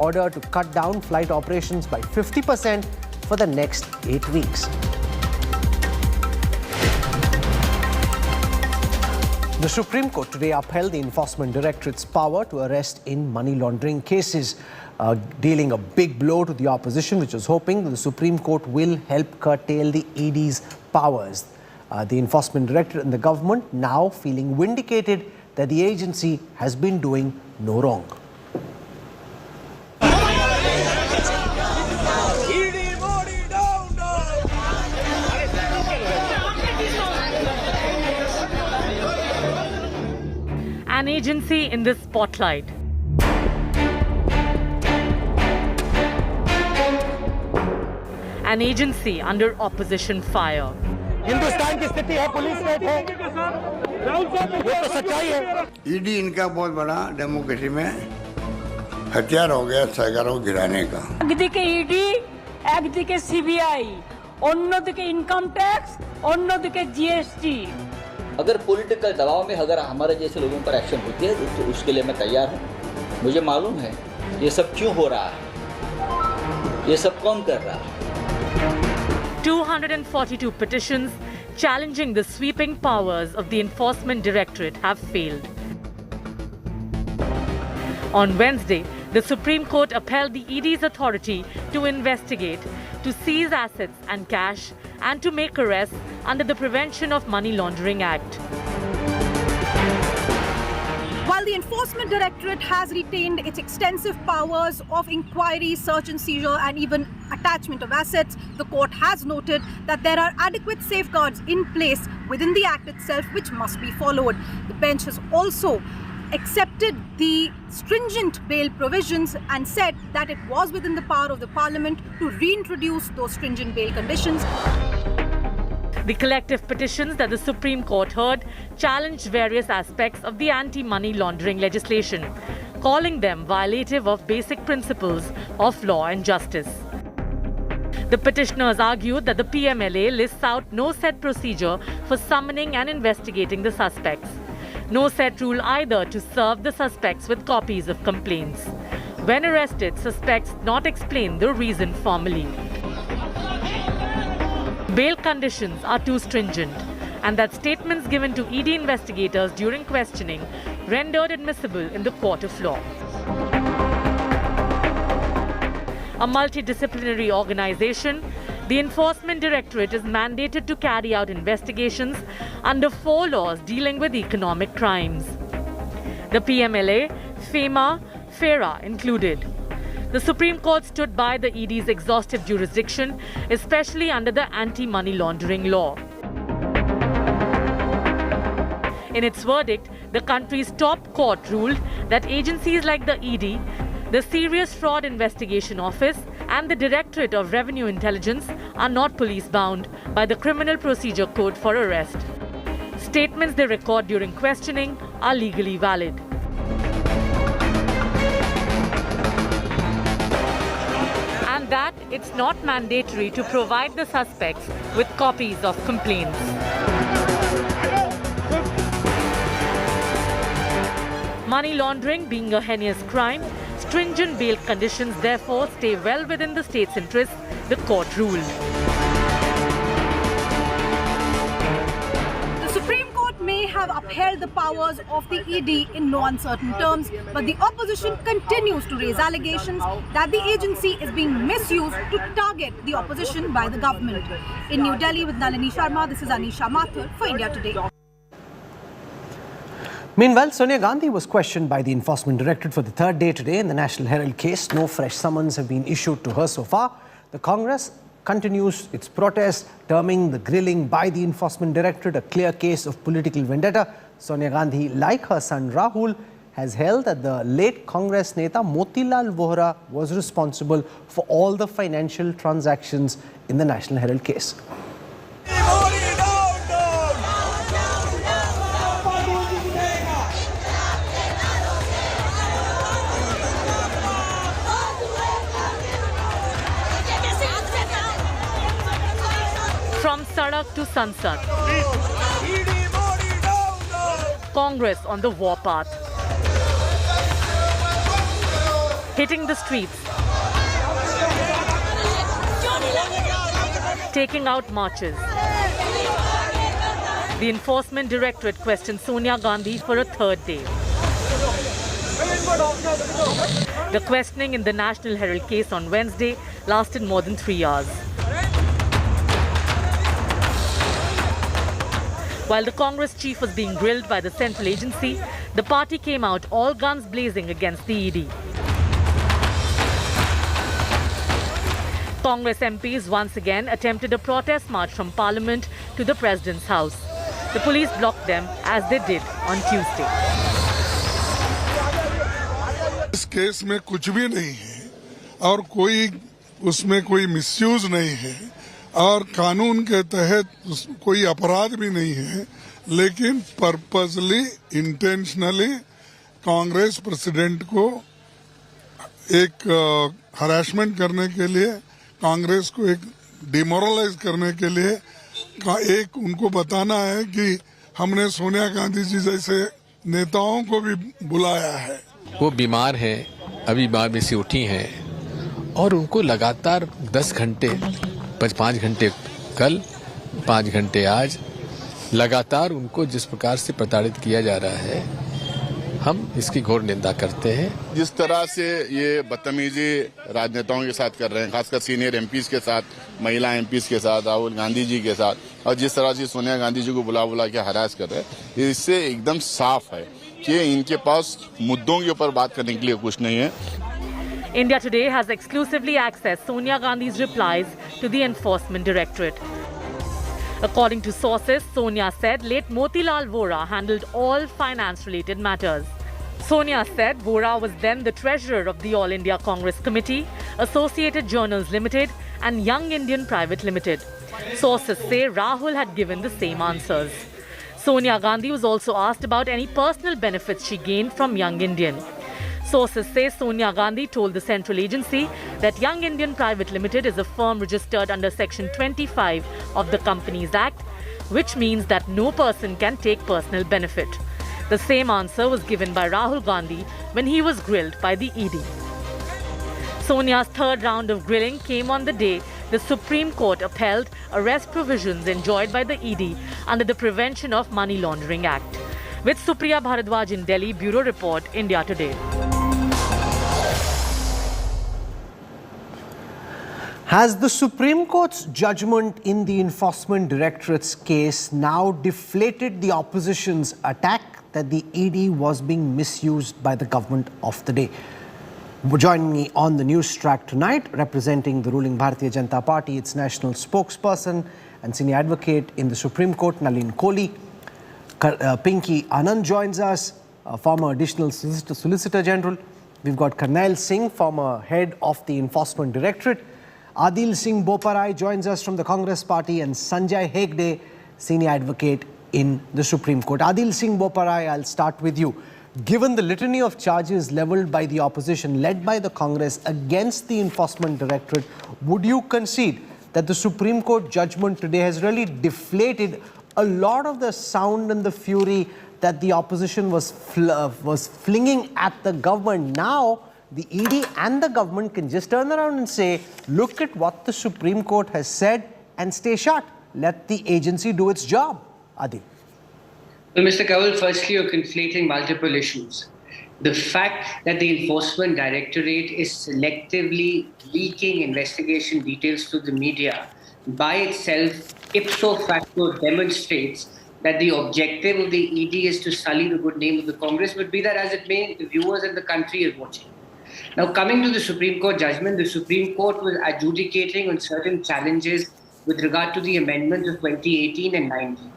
order to cut down flight operations by 50% for the next 8 weeks. The Supreme Court today upheld the Enforcement Directorate's power to arrest in money laundering cases, dealing a big blow to the opposition, which was hoping that the Supreme Court will help curtail the ED's powers. The Enforcement Directorate and the government now feeling vindicated that the agency has been doing no wrong. An agency in the spotlight. An agency under opposition fire. Hindustan की स्थिति है, police state है, ये तो सच्चाई है। ED इनका बहुत बड़ा डेमोक्रेसी में हथियार हो गया सरकारों को गिराने का। একদিকে ইডি, একদিকে সিবিআই, অন্যদিকে ইনকাম টैक्स, অন্যদিকে जीएसटी। अगर पॉलिटिकल दबाव में अगर हमारे जैसे लोगों पर एक्शन होती है तो उसके लिए मैं तैयार हूँ। मुझे मालूम है ये सब क्यों हो रहा है, ये सब कौन कर रहा है। 242 petitions challenging the sweeping powers of the Enforcement Directorate have failed. On Wednesday, the Supreme Court upheld the ED's authority to investigate, to seize assets and cash, and to make arrests under the Prevention of Money Laundering Act. While the Enforcement Directorate has retained its extensive powers of inquiry, search and seizure and even attachment of assets, the court has noted that there are adequate safeguards in place within the Act itself which must be followed. The bench has also accepted the stringent bail provisions and said that it was within the power of the Parliament to reintroduce those stringent bail conditions. The collective petitions that the Supreme Court heard challenged various aspects of the anti-money laundering legislation, calling them violative of basic principles of law and justice. The petitioners argued that the PMLA lists out no set procedure for summoning and investigating the suspects, no set rule either to serve the suspects with copies of complaints. When arrested, suspects not explain the reason formally. Bail conditions are too stringent, and that statements given to ED investigators during questioning rendered admissible in the court of law. A multidisciplinary organization, the Enforcement Directorate is mandated to carry out investigations under 4 laws dealing with economic crimes. The PMLA, FEMA, FERA included. The Supreme Court stood by the ED's exhaustive jurisdiction, especially under the anti-money laundering law. In its verdict, the country's top court ruled that agencies like the ED, the Serious Fraud Investigation Office, and the Directorate of Revenue Intelligence are not police-bound by the Criminal Procedure Code for arrest. Statements they record during questioning are legally valid. And that it's not mandatory to provide the suspects with copies of complaints. Money laundering being a heinous crime, stringent bail conditions therefore stay well within the state's interests, the court ruled. The Supreme Court may have upheld the powers of the ED in no uncertain terms, but the opposition continues to raise allegations that the agency is being misused to target the opposition by the government. In New Delhi with Nalini Sharma, this is Anisha Mathur for India Today. Meanwhile, Sonia Gandhi was questioned by the Enforcement Directorate for the 3rd day today in the National Herald case. No fresh summons have been issued to her so far. The Congress continues its protest, terming the grilling by the Enforcement Directorate a clear case of political vendetta. Sonia Gandhi, like her son Rahul, has held that the late Congress Neta Motilal Vohra was responsible for all the financial transactions in the National Herald case. From Sadak to Sansad, Congress on the war path. hitting the streets, taking out marches. The Enforcement Directorate questioned Sonia Gandhi for a third day. The questioning in the National Herald case on Wednesday lasted more than 3 hours. While the Congress chief was being grilled by the central agency, the party came out all guns blazing against the ED. Congress MPs once again attempted a protest march from Parliament to the President's house. The police blocked them as they did on Tuesday. इस case में कुछ भी नहीं है और उसमें कोई misuse नहीं है और कानून के तहत कोई अपराध भी नहीं है, लेकिन पर्पसली इंटेंशनली कांग्रेस प्रेसिडेंट को एक हरासमेंट करने के लिए, कांग्रेस को एक डिमोरलाइज करने के लिए एक उनको बताना है कि हमने सोनिया गांधी जी जैसे नेताओं को भी बुलाया है। वो बीमार हैं, अभी बीमार में से उठी हैं और उनको लगातार 10 घंटे 5 घंटे कल 5 घंटे आज लगातार उनको जिस प्रकार से प्रताड़ित किया जा रहा है, हम इसकी घोर निंदा करते हैं। जिस तरह से ये बदतमीजी राजनेताओं के साथ कर रहे हैं, खासकर सीनियर एमपीज के साथ, महिला एमपीज के साथ, राहुल गांधी जी के साथ, और जिस तरह से सोनिया गांधी जी को बुला के हरास कर रहे हैं, इससे एकदम साफ है कि इनके पास मुद्दों के ऊपर बात करने के लिए कुछ नहीं है। India Today has exclusively accessed Sonia Gandhi's replies to the Enforcement Directorate. According to sources, Sonia said late Motilal Vora handled all finance-related matters. Sonia said Vora was then the treasurer of the All India Congress Committee, Associated Journals Limited and Young Indian Private Limited. Sources say Rahul had given the same answers. Sonia Gandhi was also asked about any personal benefits she gained from Young Indian. Sources say Sonia Gandhi told the central agency that Young Indian Private Limited is a firm registered under Section 25 of the Companies Act, which means that no person can take personal benefit. The same answer was given by Rahul Gandhi when he was grilled by the ED. Sonia's third round of grilling came on the day the Supreme Court upheld arrest provisions enjoyed by the ED under the Prevention of Money Laundering Act. With Supriya Bharadwaj in Delhi, Bureau Report, India Today. Has the Supreme Court's judgment in the Enforcement Directorate's case now deflated the opposition's attack that the ED was being misused by the government of the day? Joining me on the Newstrack tonight, representing the ruling Bharatiya Janata Party, its national spokesperson and senior advocate in the Supreme Court, Lalit Modi. Pinky Anand joins us, former additional Solicitor General. We've got Karnal Singh, former head of the Enforcement Directorate. Adil Singh Boparai joins us from the Congress Party, and Sanjay Hegde, senior advocate in the Supreme Court. Adil Singh Boparai, I'll start with you. Given the litany of charges levelled by the opposition, led by the Congress, against the Enforcement Directorate, would you concede that the Supreme Court judgment today has really deflated a lot of the sound and the fury that the opposition was flinging at the government? Now, the ED and the government can just turn around and say, look at what the Supreme Court has said and stay shut. Let the agency do its job. Adil. Well, Mr. Kanwal, firstly, you're conflating multiple issues. The fact that the Enforcement Directorate is selectively leaking investigation details to the media by itself, ipso facto, demonstrates that the objective of the ED is to sully the good name of the Congress. But be that as it may, the viewers and the country are watching. Now, coming to the Supreme Court judgment, the Supreme Court was adjudicating on certain challenges with regard to the amendments of 2018 and 19.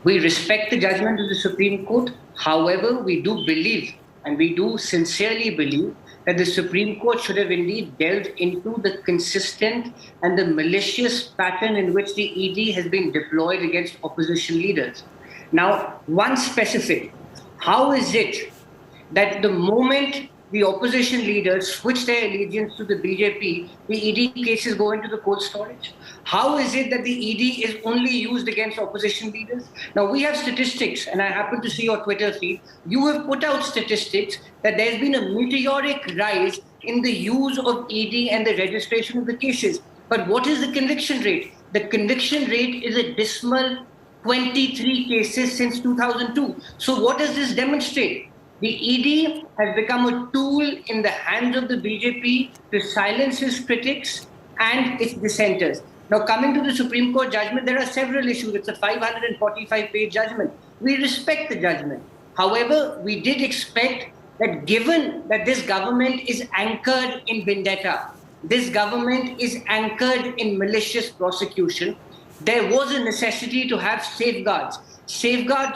We respect the judgment of the Supreme Court. However, we do believe, and we do sincerely believe, that the Supreme Court should have indeed delved into the consistent and the malicious pattern in which the ED has been deployed against opposition leaders. Now, one specific, how is it that the moment the opposition leaders switch their allegiance to the BJP, the ED cases go into the cold storage? How is it that the ED is only used against opposition leaders? Now, we have statistics, and I happen to see your Twitter feed. You have put out statistics that there's been a meteoric rise in the use of ED and the registration of the cases. But what is the conviction rate? The conviction rate is a dismal 23 cases since 2002. So what does this demonstrate? The ED has become a tool in the hands of the BJP to silence its critics and its dissenters. Now, coming to the Supreme Court judgment, there are several issues. It's a 545-page judgment. We respect the judgment. However, we did expect that given that this government is anchored in vendetta, this government is anchored in malicious prosecution, there was a necessity to have safeguards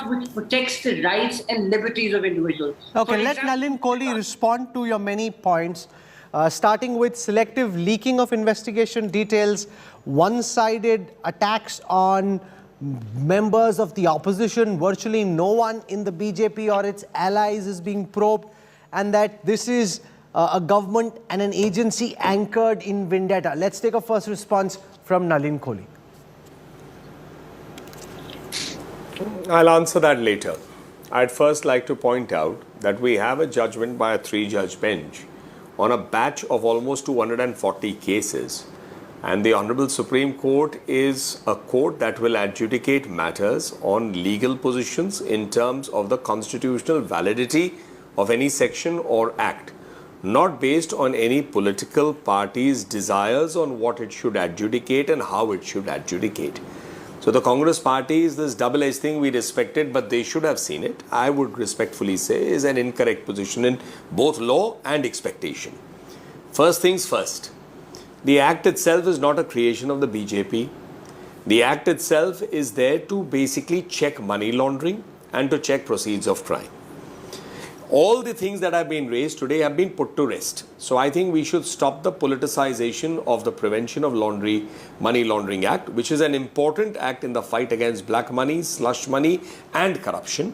which protects the rights and liberties of individuals. Okay, let Nalin Kohli respond to your many points, starting with selective leaking of investigation details, one-sided attacks on members of the opposition, virtually no one in the BJP or its allies is being probed, and that this is a government and an agency anchored in vendetta. Let's take a first response from Nalin Kohli. I'll answer that later. I'd first like to point out that we have a judgment by a 3-judge bench on a batch of almost 240 cases. And the Honorable Supreme Court is a court that will adjudicate matters on legal positions in terms of the constitutional validity of any section or act, not based on any political party's desires on what it should adjudicate and how it should adjudicate. So the Congress party is this double-edged thing. We respect it, but they should have seen it. I would respectfully say is an incorrect position in both law and expectation. First things first. The act itself is not a creation of the BJP. The act itself is there to basically check money laundering and to check proceeds of crime. All the things that have been raised today have been put to rest. So I think we should stop the politicization of the Prevention of Money Laundering Act, which is an important act in the fight against black money, slush money and corruption.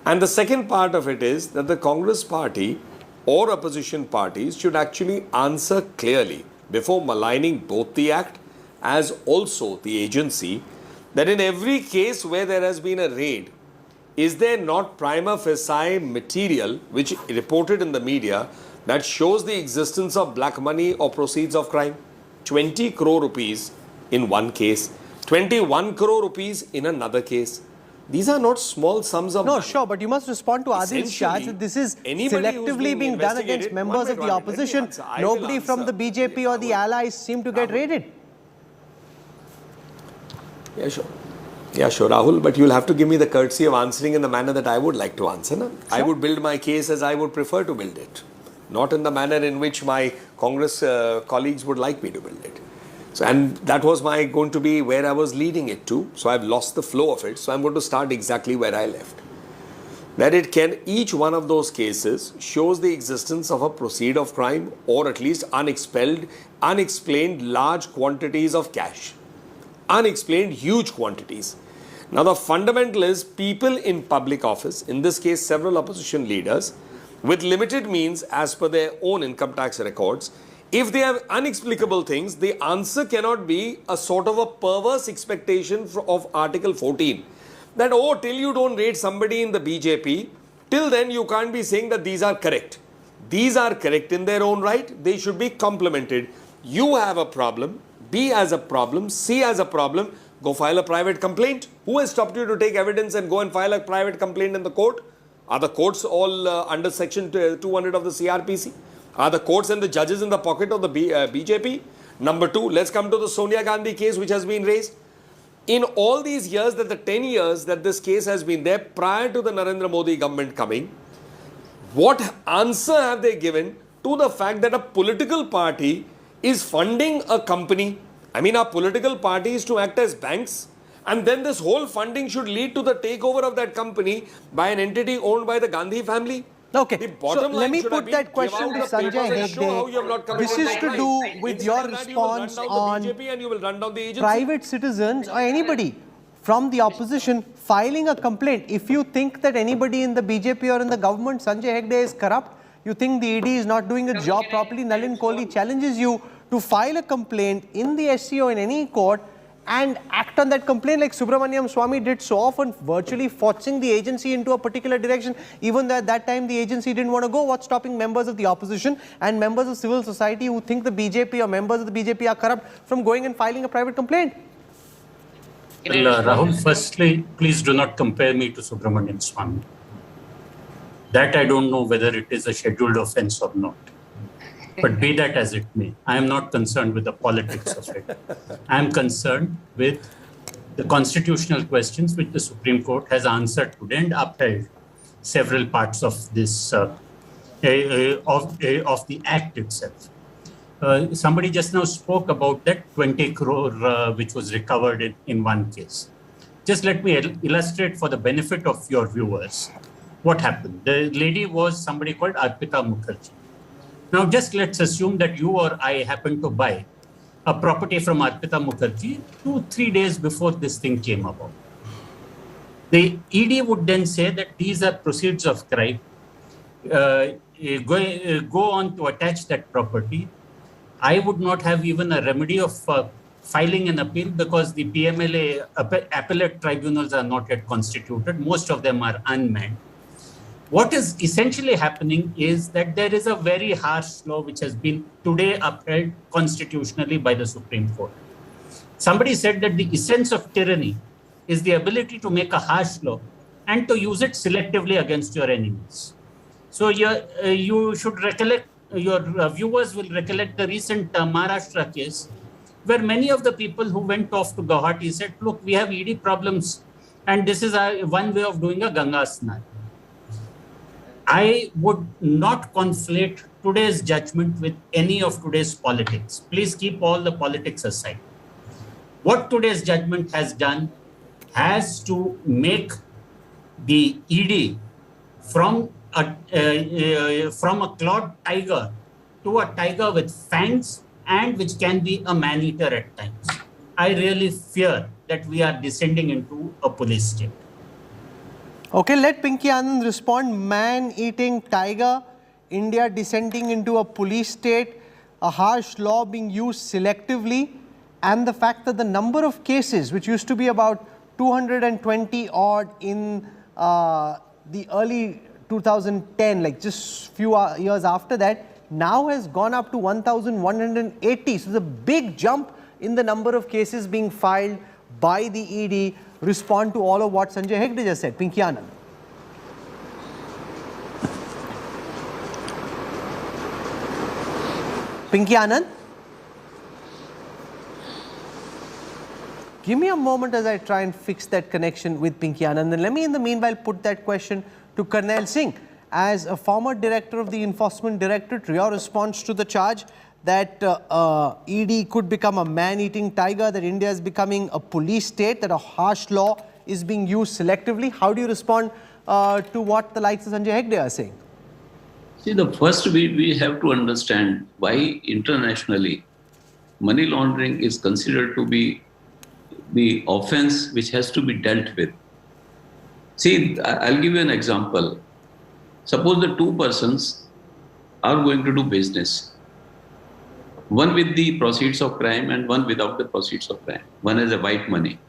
And the second part of it is that the Congress party or opposition parties should actually answer clearly before maligning both the act as also the agency, that in every case where there has been a raid, is there not prima facie material which reported in the media that shows the existence of black money or proceeds of crime? 20 crore rupees in one case, 21 crore rupees in another case. These are not small sums of money. Sure, but you must respond to Adil's charge that this is selectively being done against members of the opposition. Nobody from the BJP or the allies seem to get raided. Yeah, sure. Yeah, sure, Rahul, but you'll have to give me the courtesy of answering in the manner that I would like to answer. No? Sure. I would build my case as I would prefer to build it, not in the manner in which my Congress colleagues would like me to build it. So, and that was going to be where I was leading it to. So I've lost the flow of it. So I'm going to start exactly where I left. That each one of those cases shows the existence of a proceed of crime or at least unexplained large quantities of cash. Unexplained huge quantities. Now the fundamental is people in public office, in this case several opposition leaders, with limited means as per their own income tax records, if they have inexplicable things, the answer cannot be a sort of a perverse expectation of Article 14. That, oh, till you don't rate somebody in the BJP, till then you can't be saying that these are correct. These are correct in their own right. They should be complemented. You have a problem. B has a problem, C has a problem, go file a private complaint. Who has stopped you to take evidence and go and file a private complaint in the court? Are the courts all under section 200 of the CRPC? Are the courts and the judges in the pocket of the BJP? Number two, let's come to the Sonia Gandhi case which has been raised. In all these years, the 10 years that this case has been there prior to the Narendra Modi government coming, what answer have they given to the fact that a political party is funding a company? I mean, our political party is to act as banks, and then this whole funding should lead to the takeover of that company by an entity owned by the Gandhi family. Okay, so let me put that question to Sanjay Hegde. This is to do with your response on private citizens or anybody from the opposition filing a complaint. If you think that anybody in the BJP or in the government, Sanjay Hegde, is corrupt, you think the ED is not doing its job properly, Nalin Kohli challenges you to file a complaint in the SCO in any court and act on that complaint like Subramaniam Swamy did so often, virtually forcing the agency into a particular direction, even though at that time the agency didn't want to go? What's stopping members of the opposition and members of civil society who think the BJP or members of the BJP are corrupt from going and filing a private complaint? Well, Rahul, firstly, please do not compare me to Subramanian Swamy. That I don't know whether it is a scheduled offense or not. But be that as it may, I am not concerned with the politics of it. I am concerned with the constitutional questions which the Supreme Court has answered today and upheld several parts of this of the act itself. Somebody just now spoke about that 20 crore which was recovered in one case. Just let me illustrate for the benefit of your viewers what happened. The lady was somebody called Arpita Mukherjee. Now just let's assume that you or I happen to buy a property from Arpita Mukherjee 2-3 days before this thing came about. The ED would then say that these are proceeds of crime. Go on to attach that property. I would not have even a remedy of filing an appeal because the PMLA appellate tribunals are not yet constituted. Most of them are unmanned. What is essentially happening is that there is a very harsh law which has been today upheld constitutionally by the Supreme Court. Somebody said that the essence of tyranny is the ability to make a harsh law and to use it selectively against your enemies. So you should recollect, your viewers will recollect the recent Maharashtra case where many of the people who went off to Guwahati said, look, we have ED problems and this is one way of doing a Ganga Snan. I would not conflate today's judgment with any of today's politics. Please keep all the politics aside. What today's judgment has done has to make the ED from a clawed tiger to a tiger with fangs and which can be a man-eater at times. I really fear that we are descending into a police state. Okay, let Pinky Anand respond. Man-eating tiger, India descending into a police state, a harsh law being used selectively, and the fact that the number of cases, which used to be about 220 odd in the early 2010, like just few years after that, now has gone up to 1,180. So there's a big jump in the number of cases being filed by the ED. Respond to all of what Sanjay Hegde just said. Pinky Anand. Pinky Anand? Give me a moment as I try and fix that connection with Pinky Anand. And let me in the meanwhile put that question to Karnail Singh. As a former director of the Enforcement Directorate, your response to the charge that ED could become a man-eating tiger, that India is becoming a police state, that a harsh law is being used selectively. How do you respond to what the likes of Sanjay Hegde are saying? See, the first we have to understand why internationally money laundering is considered to be the offense which has to be dealt with. See, I'll give you an example. Suppose the two persons are going to do business. One with the proceeds of crime and one without the proceeds of crime. One has a white money.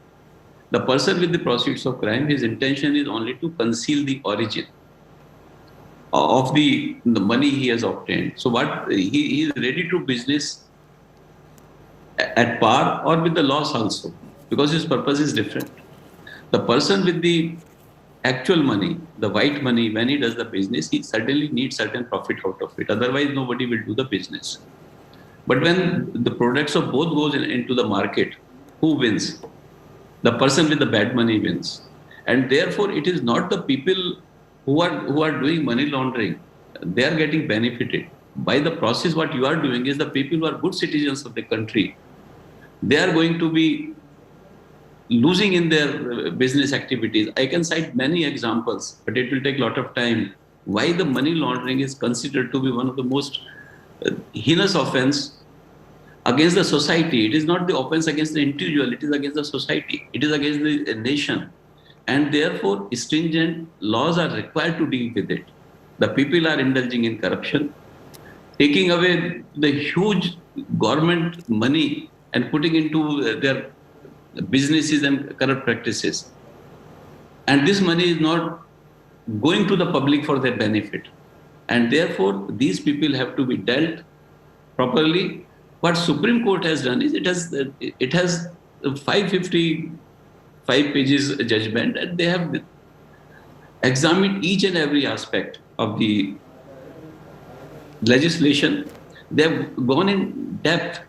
The person with the proceeds of crime, his intention is only to conceal the origin of the money he has obtained. So what he is ready to business at par or with the loss also, because his purpose is different. The person with the actual money, the white money, when he does the business, he certainly needs certain profit out of it. Otherwise, nobody will do the business. But when the products of both goes into the market, who wins? The person with the bad money wins. And therefore, it is not the people who are doing money laundering. They are getting benefited. By the process, what you are doing is the people who are good citizens of the country, they are going to be losing in their business activities. I can cite many examples, but it will take a lot of time. Why the money laundering is considered to be one of the most heinous offense against the society. It is not the offense against the individual, it is against the society, it is against the nation. And therefore, stringent laws are required to deal with it. The people are indulging in corruption, taking away the huge government money and putting into their businesses and corrupt practices. And this money is not going to the public for their benefit. And therefore, these people have to be dealt properly. What Supreme Court has done is it has 555 pages judgment, and they have examined each and every aspect of the legislation. They have gone in depth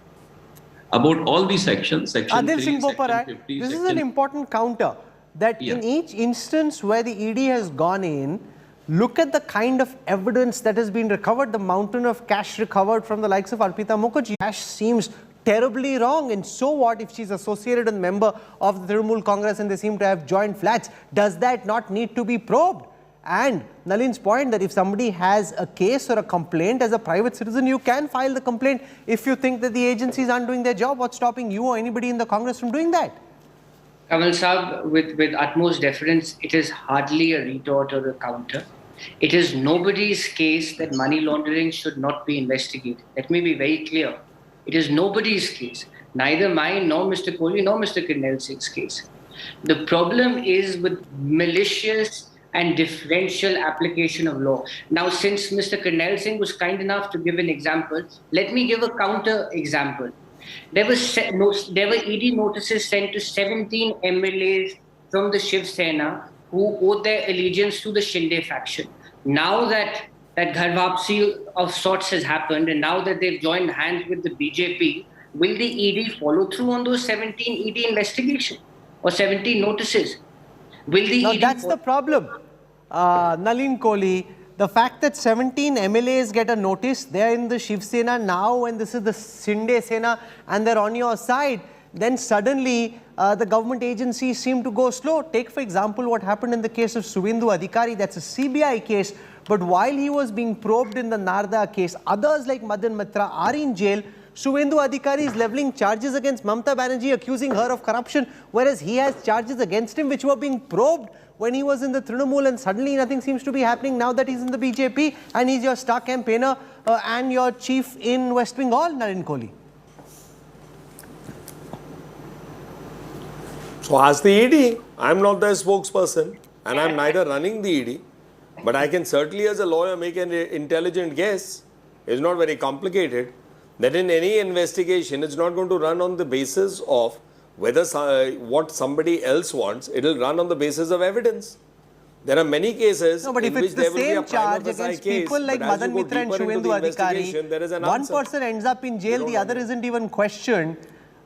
about all the sections. Section Adil 3, Singh Section Boparai, 50, this is section an important counter that in each instance where the ED has gone in, look at the kind of evidence that has been recovered, the mountain of cash recovered from the likes of Arpita Mukherjee. Cash seems terribly wrong, and so what if she's associated and member of the Trinamool Congress and they seem to have joined flats? Does that not need to be probed? And Nalin's point that if somebody has a case or a complaint as a private citizen, you can file the complaint if you think that the agencies aren't doing their job. What's stopping you or anybody in the Congress from doing that? Kamal Saab, with utmost deference, it is hardly a retort or a counter. It is nobody's case that money laundering should not be investigated. Let me be very clear. It is nobody's case, neither mine, nor Mr. Kohli, nor Mr. Karnal Singh's case. The problem is with malicious and differential application of law. Now, since Mr. Karnal Singh was kind enough to give an example, let me give a counter example. There were ED notices sent to 17 MLAs from the Shiv Sena who owed their allegiance to the Shinde faction. Now that Ghar Wapsi of sorts has happened, and now that they've joined hands with the BJP, will the ED follow through on those 17 ED investigations or 17 notices? Will the ED that's the problem. Nalin Kohli, the fact that 17 MLAs get a notice, they're in the Shiv Sena now and this is the Shinde Sena and they're on your side, then suddenly the government agencies seem to go slow. Take for example what happened in the case of Suvendu Adhikari, that's a CBI case, but while he was being probed in the Narda case, others like Madan Mitra are in jail. Suvendu Adhikari is levelling charges against Mamata Banerjee, accusing her of corruption, whereas he has charges against him which were being probed when he was in the Trinamool, and suddenly nothing seems to be happening now that he's in the BJP and he's your star campaigner and your chief in West Bengal, Nalin Kohli. So ask the ED. I'm not the spokesperson and I'm neither running the ED, but I can certainly as a lawyer make an intelligent guess. It's not very complicated. That in any investigation, it's not going to run on the basis of whether what somebody else wants. It will run on the basis of evidence. There are many cases but if it's the same charge against people like Madan Mitra and Suvendu Adhikari, one person ends up in jail, the other isn't even questioned,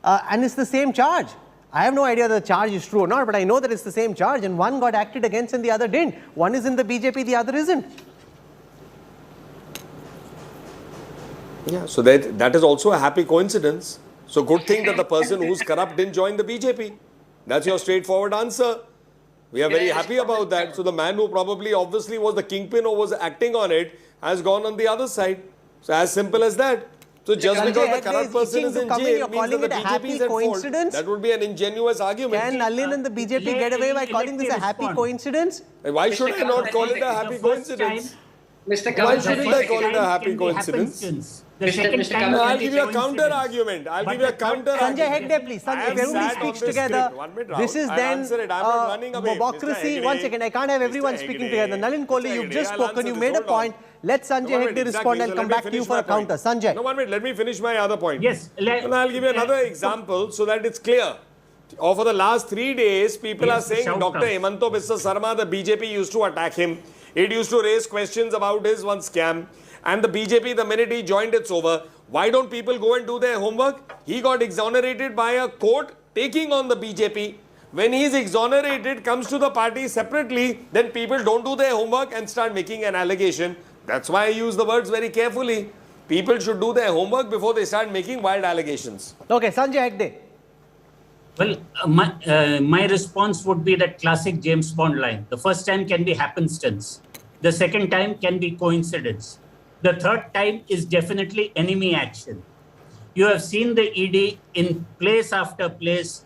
and it's the same charge. I have no idea the charge is true or not, but I know that it's the same charge and one got acted against and the other didn't. One is in the BJP, the other isn't. Yeah, so that is also a happy coincidence. So good thing that the person who's corrupt didn't join the BJP. That's your straightforward answer. We are very happy about that. So the man who probably obviously was the kingpin or was acting on it has gone on the other side. So as simple as that. So just because the corrupt person is in jail means that the BJP is at fault. That would be an ingenuous argument. Can Nalin and the BJP get away by calling this a happy coincidence? Why should I not call it a happy coincidence? Why shouldn't I call it a happy coincidence? I'll give you a counter argument. Sanjay Hegde, please. Sanjay, if everybody speaks together, this is then democracy. One second, I can't have everyone speaking together. Nalin Kohli, you've just spoken, you made a point. Let Sanjay Hegde respond. I'll come back to you for a counter. Sanjay. No, 1 minute, let me finish my other point. Yes. And I'll give you another example so that it's clear. Over the last 3 days, people are saying Dr. Hemanto Biswa Sarma, the BJP used to attack him. It used to raise questions about his one scam. And the BJP, the minute he joined, it's over. Why don't people go and do their homework? He got exonerated by a court taking on the BJP. When he's exonerated, comes to the party separately, then people don't do their homework and start making an allegation. That's why I use the words very carefully. People should do their homework before they start making wild allegations. Okay, Sanjay Hegde. Well, my response would be that classic James Bond line. The first time can be happenstance. The second time can be coincidence. The third time is definitely enemy action. You have seen the ED in place after place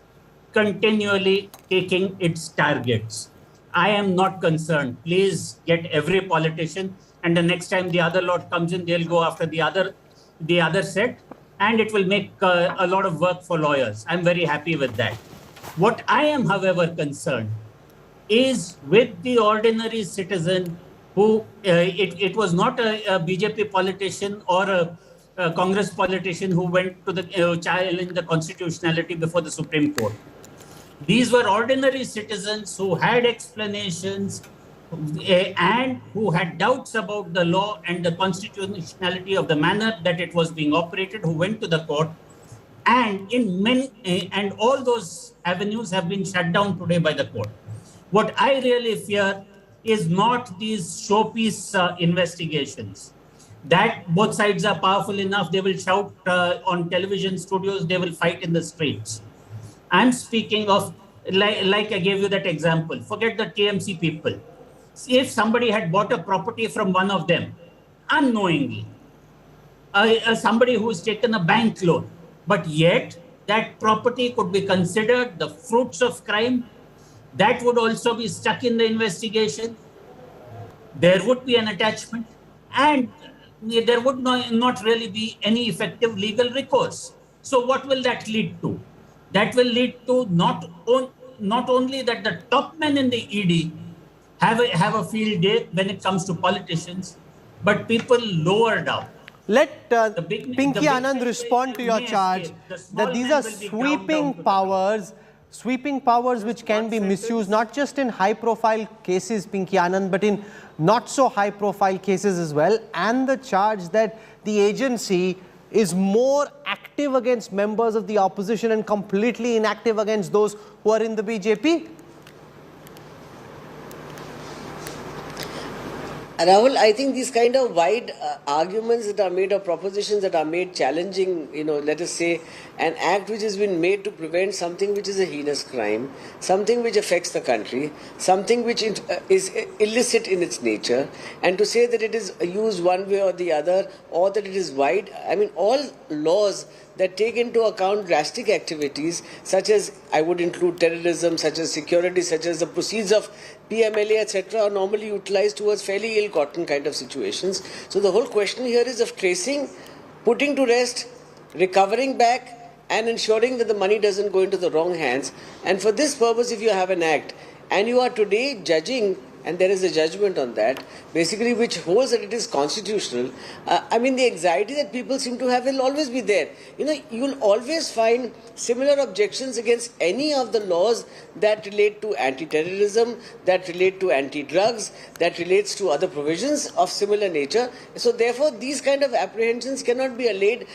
continually taking its targets. I am not concerned. Please get every politician, and the next time the other lot comes in, they'll go after the other set, and it will make a lot of work for lawyers. I'm very happy with that. What I am, however, concerned is with the ordinary citizen who, it was not a BJP politician or a Congress politician who went to the challenge the constitutionality before the Supreme Court. These were ordinary citizens who had explanations and who had doubts about the law and the constitutionality of the manner that it was being operated, who went to the court. And in many, and all those avenues have been shut down today by the court. What I really fear is not these showpiece investigations. That both sides are powerful enough, they will shout on television studios, they will fight in the streets. I'm speaking of, like I gave you that example, forget the TMC people. If somebody had bought a property from one of them, unknowingly, somebody who's taken a bank loan, but yet that property could be considered the fruits of crime, that would also be stuck in the investigation. There would be an attachment and there would not really be any effective legal recourse. So what will that lead to? That will lead to not only that the top men in the ED have a field day when it comes to politicians, but people lower down. Let Pinky Anand respond to your charge that these are sweeping powers which can be misused not just in high-profile cases, Pinky Anand, but in not so high-profile cases as well, and the charge that the agency is more active against members of the opposition and completely inactive against those who are in the BJP? Rahul, I think these kind of wide arguments that are made or propositions that are made challenging, let us say, an act which has been made to prevent something which is a heinous crime, something which affects the country, something which is illicit in its nature, and to say that it is used one way or the other, or that it is wide, I mean, all laws that take into account drastic activities, such as, I would include terrorism, such as security, such as the proceeds of PMLA, etc., are normally utilized towards fairly ill-gotten kind of situations. So the whole question here is of tracing, putting to rest, recovering back, and ensuring that the money doesn't go into the wrong hands. And for this purpose, if you have an act, and you are today judging, and there is a judgment on that, basically which holds that it is constitutional, I mean, the anxiety that people seem to have will always be there. You'll always find similar objections against any of the laws that relate to anti-terrorism, that relate to anti-drugs, that relates to other provisions of similar nature. So therefore, these kind of apprehensions cannot be allayed.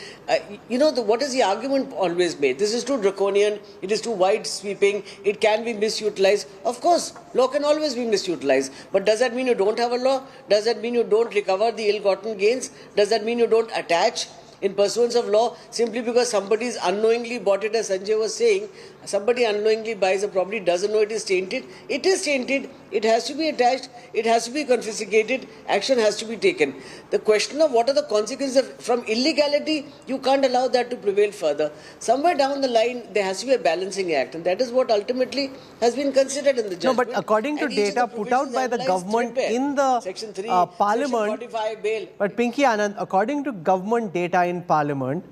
What is the argument always made? This is too draconian, it is too wide sweeping, it can be misutilized. Of course, law can always be misutilized. But does that mean you don't have a law? Does that mean you don't recover the ill-gotten gains? Does that mean you don't attach in pursuance of law simply because somebody is unknowingly bought it, as Sanjay was saying? Somebody unknowingly buys a property, doesn't know it is tainted. It is tainted. It has to be attached. It has to be confiscated. Action has to be taken. The question of what are the consequences from illegality, you can't allow that to prevail further. Somewhere down the line, there has to be a balancing act, and that is what ultimately has been considered in the judgment. No, but according to data put out by the government in the Section 3, Parliament, Section 45 bail. But Pinky Anand, according to government data in Parliament,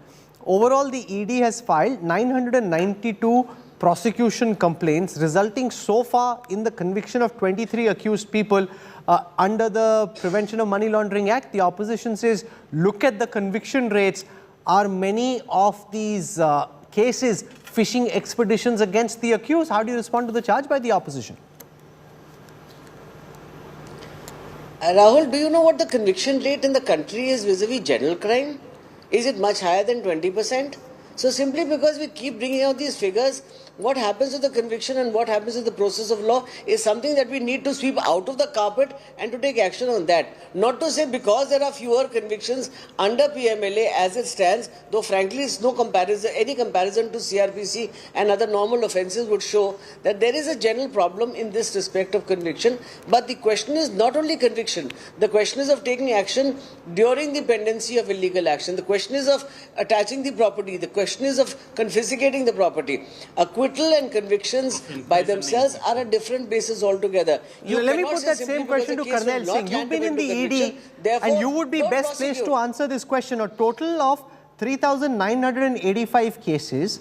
overall the ED has filed 992 prosecution complaints, resulting so far in the conviction of 23 accused people under the Prevention of Money Laundering Act. The opposition says, look at the conviction rates. Are many of these cases fishing expeditions against the accused? How do you respond to the charge by the opposition? Rahul, do you know what the conviction rate in the country is vis-a-vis general crime? Is it much higher than 20%? So simply because we keep bringing out these figures, what happens to the conviction and what happens to the process of law is something that we need to sweep out of the carpet and to take action on that. Not to say because there are fewer convictions under PMLA as it stands, though frankly it's no comparison, any comparison to CRPC and other normal offences would show that there is a general problem in this respect of conviction. But the question is not only conviction, the question is of taking action during the pendency of illegal action. The question is of attaching the property. The question is of confiscating the property. Acquittal and convictions by themselves are a different basis altogether. Let me put that same question to Karnal Singh. You've been in the ED and you would be best placed to answer this question. A total of 3,985 cases.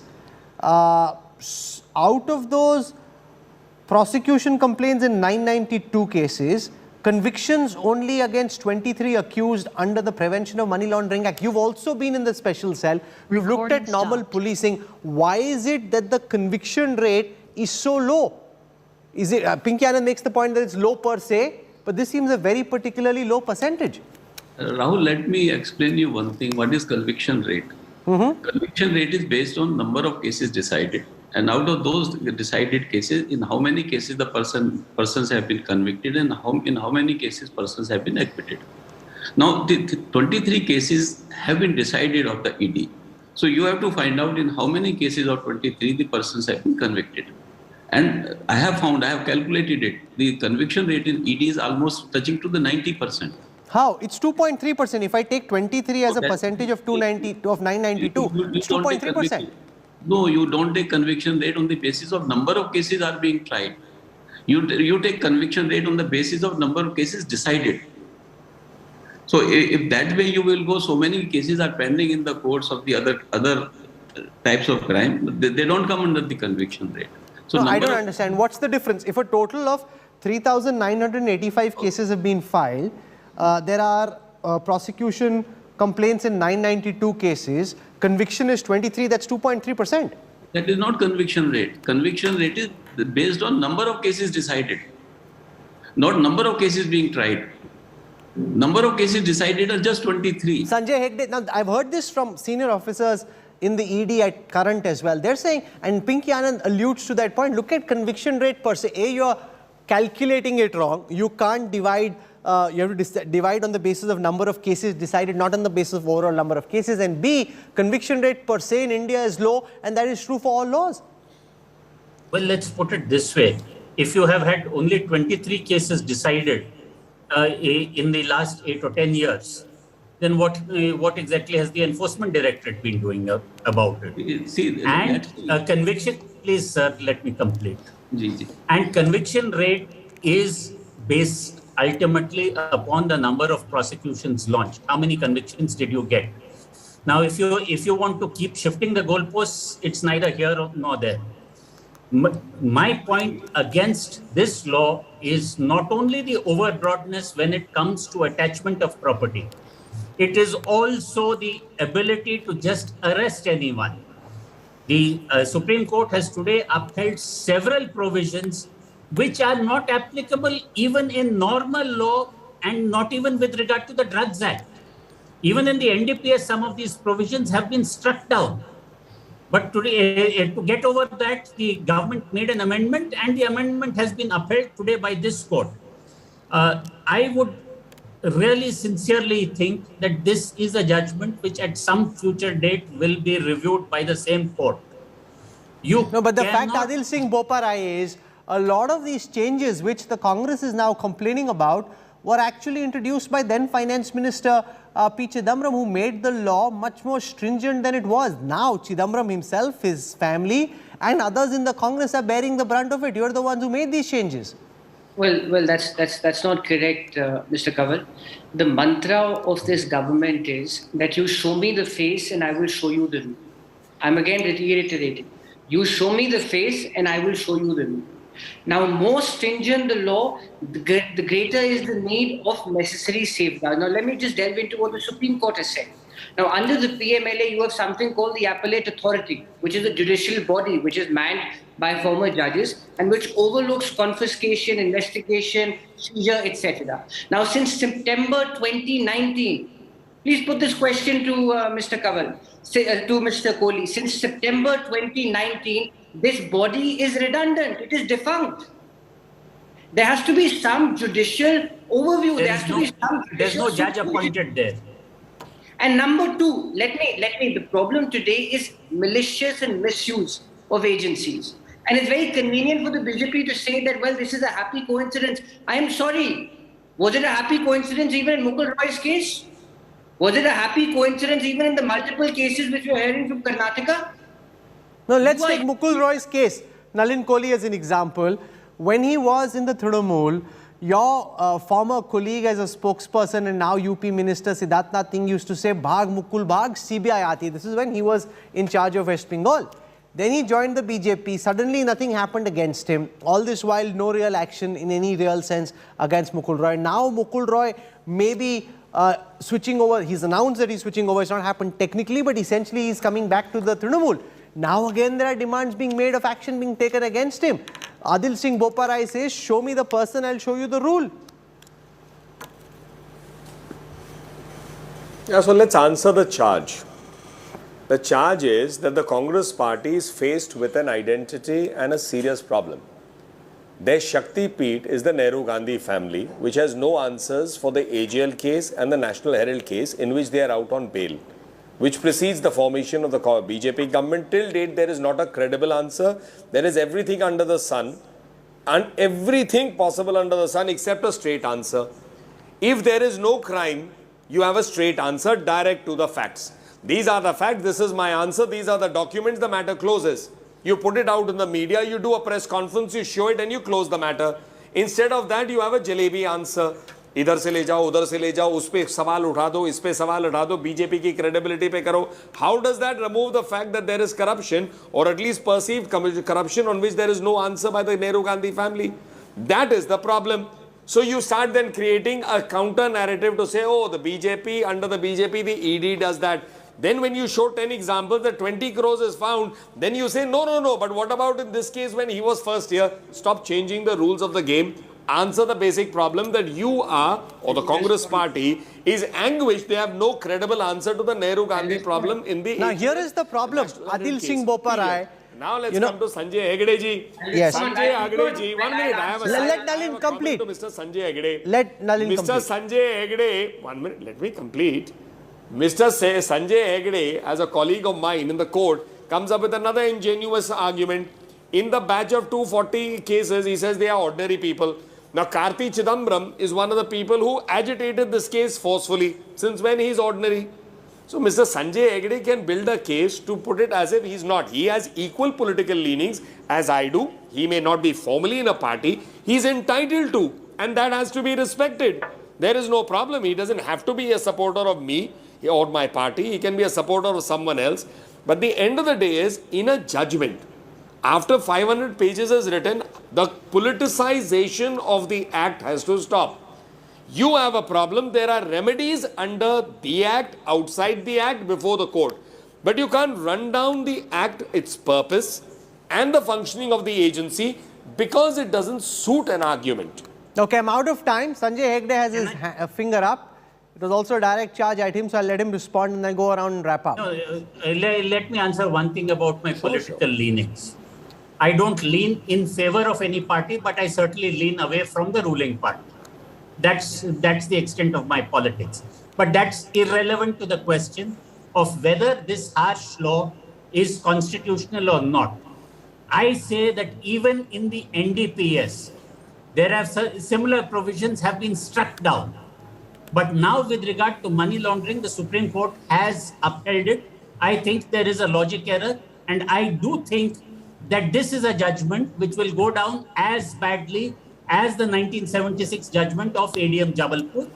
out of those prosecution complaints in 992 cases, convictions only against 23 accused under the Prevention of Money Laundering Act. You've also been in the special cell. We've looked at normal policing. Why is it that the conviction rate is so low? Is it, Pinky Anand makes the point that it's low per se, but this seems a very particularly low percentage. Rahul, let me explain you one thing. What is conviction rate? Conviction rate is based on number of cases decided. And out of those decided cases, in how many cases the persons have been convicted and in how many cases persons have been acquitted. Now, the 23 cases have been decided of the ED. So you have to find out in how many cases of 23 the persons have been convicted. And I have calculated it. The conviction rate in ED is almost touching to the 90%. How? It's 2.3%. If I take 23 as a percentage of 992, it's 2.3%. No, you don't take conviction rate on the basis of number of cases are being tried. You take conviction rate on the basis of number of cases decided. So if that way you will go, so many cases are pending in the courts of the other types of crime, they don't come under the conviction rate. So no, I don't understand. What's the difference? If a total of 3,985 cases have been filed, there are prosecution complaints in 992 cases, conviction is 23, that's 2.3%. That is not conviction rate. Conviction rate is based on number of cases decided, not number of cases being tried. Number of cases decided are just 23. Sanjay Hegde, now I've heard this from senior officers in the ED at current as well. They're saying, and Pinky Anand alludes to that point, look at conviction rate per se. A, you're calculating it wrong. You can't divide. You have to divide on the basis of number of cases decided, not on the basis of overall number of cases. And B, conviction rate per se in India is low, and that is true for all laws. Well, let's put it this way. If you have had only 23 cases decided in the last 8 or 10 years, then what exactly has the Enforcement Directorate been doing about it? See, and conviction, please sir, let me complete. And conviction rate is based ultimately upon the number of prosecutions launched. How many convictions did you get? Now, if you want to keep shifting the goalposts, it's neither here nor there. My point against this law is not only the overbroadness when it comes to attachment of property, it is also the ability to just arrest anyone. The Supreme Court has today upheld several provisions which are not applicable even in normal law and not even with regard to the Drugs Act. Even in the NDPS, some of these provisions have been struck down. But today, to get over that, the government made an amendment and the amendment has been upheld today by this court. I would really sincerely think that this is a judgment which at some future date will be reviewed by the same court. No, but the fact, Adil Singh Boparai, is a lot of these changes which the Congress is now complaining about were actually introduced by then Finance Minister P. Chidambaram, who made the law much more stringent than it was. Now, Chidambaram himself, his family and others in the Congress are bearing the brunt of it. You're the ones who made these changes. Well, that's not correct, Mr. Kanwal. The mantra of this government is that you show me the face and I will show you the rule. I'm again reiterating. You show me the face and I will show you the rule. Now, more stringent the law, the greater is the need of necessary safeguards. Now, let me just delve into what the Supreme Court has said. Now, under the PMLA, you have something called the Appellate Authority, which is a judicial body which is manned by former judges and which overlooks confiscation, investigation, seizure, etc. Now, since September 2019, please put this question to Mr. Kanwal, to Mr. Kohli. Since September 2019, this body is redundant. It is defunct. There has to be some judicial overview. There's no judge appointed there. And number two, let me. The problem today is malicious and misuse of agencies. And it's very convenient for the BJP to say that, well, this is a happy coincidence. I am sorry. Was it a happy coincidence even in Mukul Roy's case? Was it a happy coincidence even in the multiple cases which we're hearing from Karnataka? Now, let's take Mukul Roy's case, Nalin Kohli, as an example. When he was in the Trinamool, your former colleague as a spokesperson and now UP Minister Siddharth Nath Singh used to say, Bhag Mukul Bhag, CBI aati. This is when he was in charge of West Bengal. Then he joined the BJP. Suddenly nothing happened against him. All this while, no real action in any real sense against Mukul Roy. Now Mukul Roy may be switching over. He's announced that he's switching over. It's not happened technically, but essentially he's coming back to the Trinamool. Now again there are demands being made of action being taken against him. Adil Singh Boparai says, show me the person, I'll show you the rule. Yeah, so let's answer the charge. The charge is that the Congress party is faced with an identity and a serious problem. Their Shakti Peeth is the Nehru Gandhi family, which has no answers for the AGL case and the National Herald case in which they are out on bail, which precedes the formation of the BJP government. Till date, there is not a credible answer. There is everything under the sun and everything possible under the sun except a straight answer. If there is no crime, you have a straight answer, direct to the facts. These are the facts, this is my answer, these are the documents, the matter closes. You put it out in the media, you do a press conference, you show it and you close the matter. Instead of that, you have a jalebi answer. इधर से ले जाओ, उधर से ले जाओ, उस पे सवाल उठा दो, इस पे सवाल उठा दो, बीजेपी की credibility पे करो. How does that remove the fact that there is corruption or at least perceived corruption on which there is no answer by the Nehru Gandhi family? That is the problem. So you start then creating a counter narrative to say, oh, the BJP, under the BJP, the ED does that. Then when you show 10 examples that 20 crores is found, then you say, no, but what about in this case when he was first here? Stop changing the rules of the game. Answer the basic problem that you are, or the Congress party, is anguished. They have no credible answer to the Nehru Gandhi problem in the... Now here is the problem. Adil Singh Boparai... Now let's come to Sanjay Hegde ji. Yes. Sanjay Hegde ji, 1 minute. I have a let Nalin complete. To Mr. Sanjay Hegde. Let Nalin Mr. complete. Sanjay Hegde, 1 minute, let me complete. Mr. Sanjay Hegde, as a colleague of mine in the court, comes up with another ingenuous argument. In the batch of 240 cases, he says they are ordinary people. Now, Karti Chidambaram is one of the people who agitated this case forcefully. Since when he is ordinary? So, Mr. Sanjay Hegde can build a case to put it as if he is not. He has equal political leanings as I do. He may not be formally in a party. He is entitled to, and that has to be respected. There is no problem. He doesn't have to be a supporter of me or my party. He can be a supporter of someone else. But the end of the day is, in a judgment, after 500 pages is written, the politicization of the act has to stop. You have a problem. There are remedies under the act, outside the act, before the court. But you can't run down the act, its purpose, and the functioning of the agency because it doesn't suit an argument. Okay, I'm out of time. Sanjay Hegde has his finger up. It was also a direct charge at him, so I'll let him respond and then go around and wrap up. No, let me answer one thing about my political leanings. I don't lean in favor of any party, but I certainly lean away from the ruling party. That's the extent of my politics. But that's irrelevant to the question of whether this harsh law is constitutional or not. I say that even in the NDPS, there are similar provisions have been struck down. But now with regard to money laundering, the Supreme Court has upheld it. I think there is a logic error. And I do think that this is a judgment which will go down as badly as the 1976 judgment of ADM Jabalpur,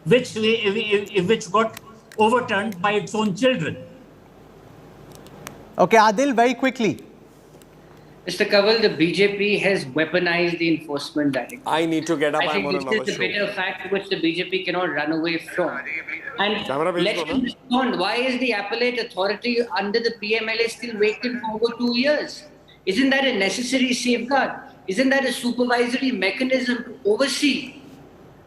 which got overturned by its own children. Okay, Adil, very quickly. Mr. Kanwal, the BJP has weaponized the enforcement directive. I need to get up. I think this is the bitter fact which the BJP cannot run away from. And let me respond. Why is the appellate authority under the PMLA still vacant for over 2 years? Isn't that a necessary safeguard? Isn't that a supervisory mechanism to oversee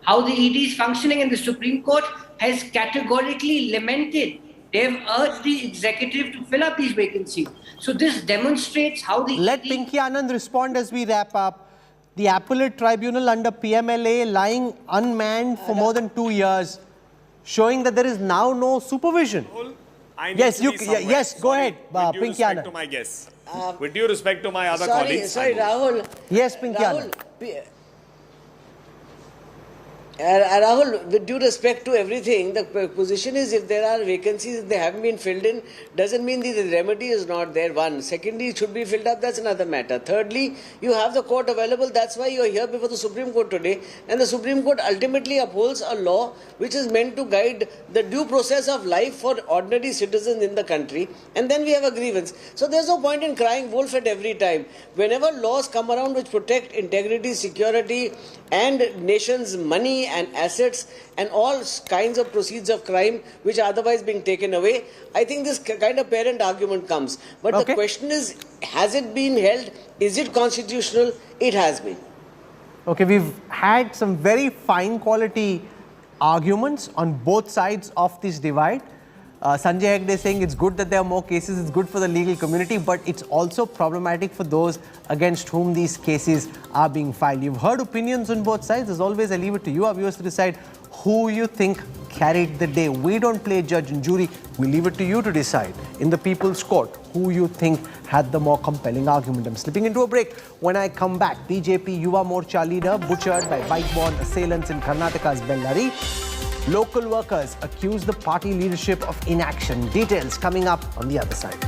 how the ED is functioning? And the Supreme Court has categorically lamented. They have urged the executive to fill up these vacancies. So this demonstrates how the... Let Pinky Anand respond as we wrap up. The appellate tribunal under PMLA lying unmanned for more than 2 years, showing that there is now no supervision. Yes, go ahead, Pinky Anand. To my guests. With due respect to my other colleagues. Sorry, Rahul. Yes, Pinky Rahul, Rahul, with due respect to everything, the position is if there are vacancies, if they haven't been filled in, doesn't mean the remedy is not there. One. Secondly, it should be filled up, that's another matter. Thirdly, you have the court available, that's why you are here before the Supreme Court today. And the Supreme Court ultimately upholds a law which is meant to guide the due process of life for ordinary citizens in the country. And then we have a grievance. So there's no point in crying wolf at every time. Whenever laws come around which protect integrity, security, and nation's money and assets and all kinds of proceeds of crime which are otherwise being taken away, I think this kind of parent argument comes. But the question is, has it been held? Is it constitutional? It has been. Okay, we've had some very fine quality arguments on both sides of this divide. Sanjay Hegde saying it's good that there are more cases, it's good for the legal community, but it's also problematic for those against whom these cases are being filed. You've heard opinions on both sides. As always, I leave it to you, our viewers, to decide who you think carried the day. We don't play judge and jury. We leave it to you to decide in the People's Court who you think had the more compelling argument. I'm slipping into a break. When I come back, BJP Yuva Morcha leader butchered by bike-borne assailants in Karnataka's Bellary. Local workers accuse the party leadership of inaction. Details coming up on the other side.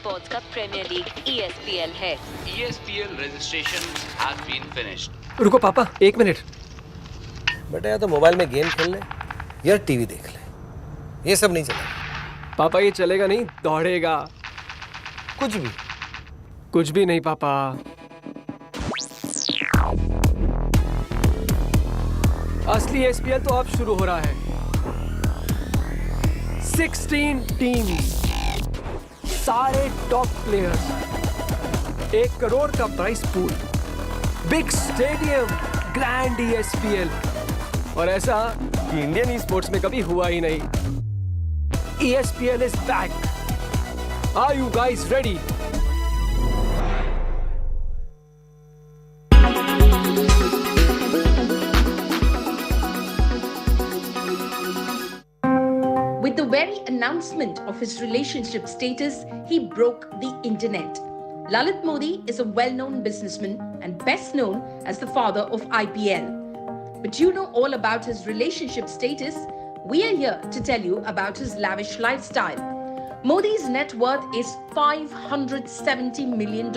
Sports का premiere league ESPL है। ESPL registration has been finished. रुको पापा, 1 minute. बेटा या तो mobile में game खेल ले या टीवी देख ले, ये सब नहीं चलेगा। पापा ये चलेगा नहीं, दौड़ेगा। कुछ भी नहीं पापा। असली ESPL तो अब शुरू हो रहा है। 16 टीम्स, सारे टॉप प्लेयर्स, 1 करोड़ का price pool, big stadium, grand ESPL, और ऐसा कि इंडियन स्पोर्ट्स में कभी हुआ ही नहीं। ESPL is back. Are you guys ready? With the very announcement of his relationship status, he broke the internet. Lalit Modi is a well-known businessman and best known as the father of IPL. But you know all about his relationship status? We are here to tell you about his lavish lifestyle. Modi's net worth is $570 million.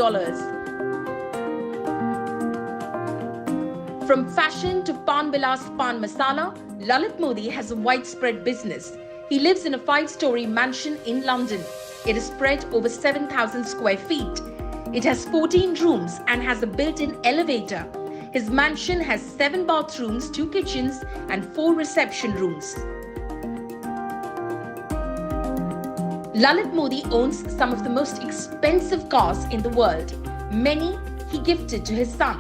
From fashion to Pan Bilas Pan Masala, Lalit Modi has a widespread business. He lives in a 5-story mansion in London. It is spread over 7,000 square feet. It has 14 rooms and has a built-in elevator. His mansion has 7 bathrooms, 2 kitchens, and 4 reception rooms. Lalit Modi owns some of the most expensive cars in the world. Many he gifted to his son.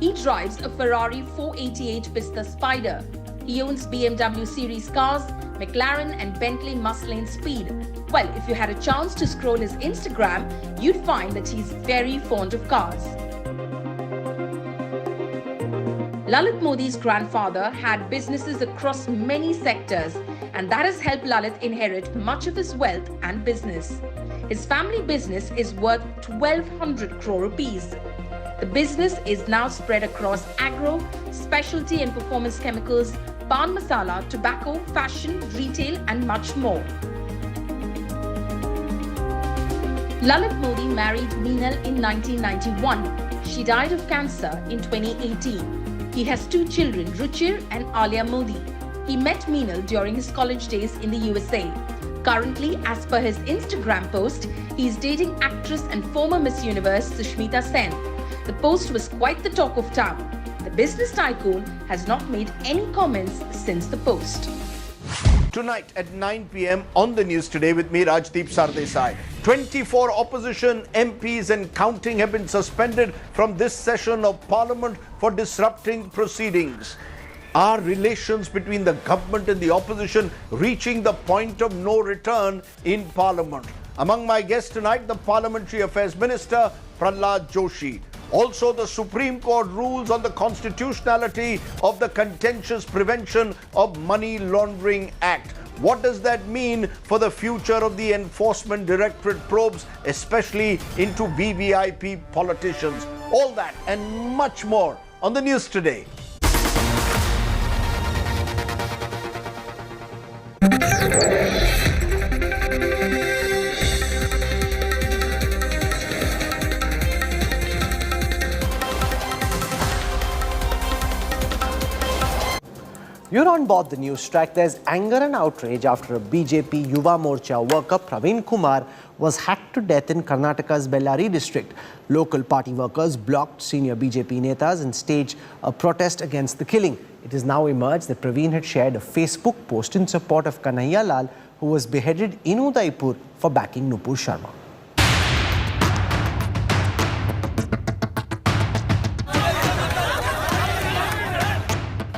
He drives a Ferrari 488 Pista Spider. He owns BMW series cars, McLaren and Bentley Muslin Speed. Well, if you had a chance to scroll his Instagram, you'd find that he's very fond of cars. Lalit Modi's grandfather had businesses across many sectors, and that has helped Lalit inherit much of his wealth and business. His family business is worth 1,200 crore rupees. The business is now spread across agro, specialty and performance chemicals, pan masala, tobacco, fashion, retail and much more. Lalit Modi married Meenal in 1991. She died of cancer in 2018. He has 2 children, Ruchir and Alia Modi. He met Meenal during his college days in the USA. Currently, as per his Instagram post, he is dating actress and former Miss Universe Sushmita Sen. The post was quite the talk of town. The business tycoon has not made any comments since the post. Tonight at 9 p.m. on the news today with me, Rajdeep Sardesai. 24 opposition MPs and counting have been suspended from this session of Parliament for disrupting proceedings. Are relations between the government and the opposition reaching the point of no return in Parliament? Among my guests tonight, the Parliamentary Affairs Minister, Prahlad Joshi. Also, the Supreme Court rules on the constitutionality of the Contentious Prevention of Money Laundering Act. What does that mean for the future of the Enforcement Directorate probes, especially into VVIP politicians? All that and much more on the news today. You're on board the Newstrack. There's anger and outrage after a BJP Yuva Morcha worker, Praveen Kumar, was hacked to death in Karnataka's Bellary district. Local party workers blocked senior BJP netas and staged a protest against the killing. It has now emerged that Praveen had shared a Facebook post in support of Kanhaiya Lal, who was beheaded in Udaipur for backing Nupur Sharma.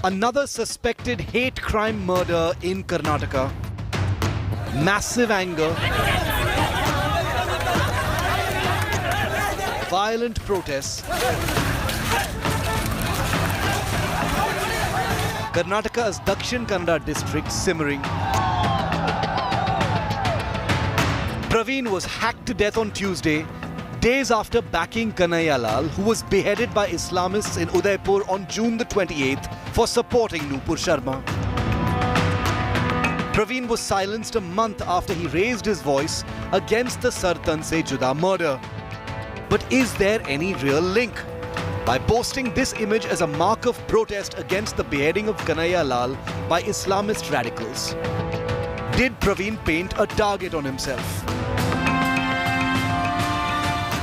Another suspected hate crime murder in Karnataka. Massive anger. Violent protests. Karnataka's Dakshin Kannada district simmering. Praveen was hacked to death on Tuesday, days after backing Kanhaiya Lal, who was beheaded by Islamists in Udaipur on June the 28th for supporting Nupur Sharma. Praveen was silenced a month after he raised his voice against the Sartan Se Juda murder. But is there any real link? By posting this image as a mark of protest against the beheading of Kanhaiya Lal by Islamist radicals, did Praveen paint a target on himself?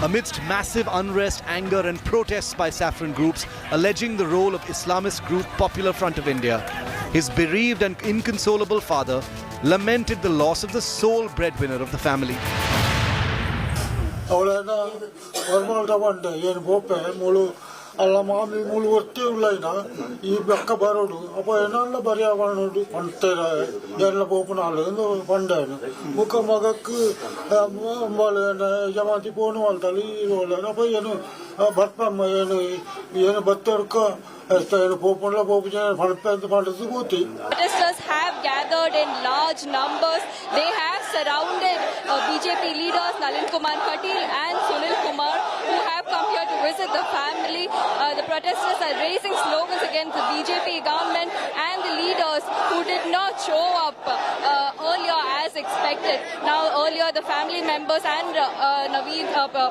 Amidst massive unrest, anger and protests by saffron groups alleging the role of Islamist group Popular Front of India, his bereaved and inconsolable father lamented the loss of the sole breadwinner of the family. ಅಲ್ಲ ಮಾಮಿ ಮುಳು ಒತ್ತಿ ಉಳ್ಳೈನ ಈ ಬೆಕ್ಕ ಬರೋಡು ಅಪ್ಪ ಏನಲ್ಲ ಬರೆಯವಾಣು ಪಂಟೇರ ಎಲ್ಲ ಪೋಪನಾಳು ಪಂಡೇನು ಮುಖ ಮಗಕ್ಕೆ ಜಮಾತಿ phone ಅಲ್ತಳಿ ಅಪ್ಪ ಏನು ಭಟ್ಪಮ್ಮ ಏನು ಏನು ಬತ್ತರ್ಕ ಏನು ಪೋಪುಲ್ಲ ಪೋಪು ಜನ ಫಣಪೆಂದು ಫಂಡದು ಕೂತಿ. Protesters have gathered in large numbers. They have surrounded BJP leaders Lalit Patil and Sunil Kumar, who have come here to visit the family. The protesters are raising slogans against the BJP government and the leaders who did not show up earlier as expected. Now earlier the family members and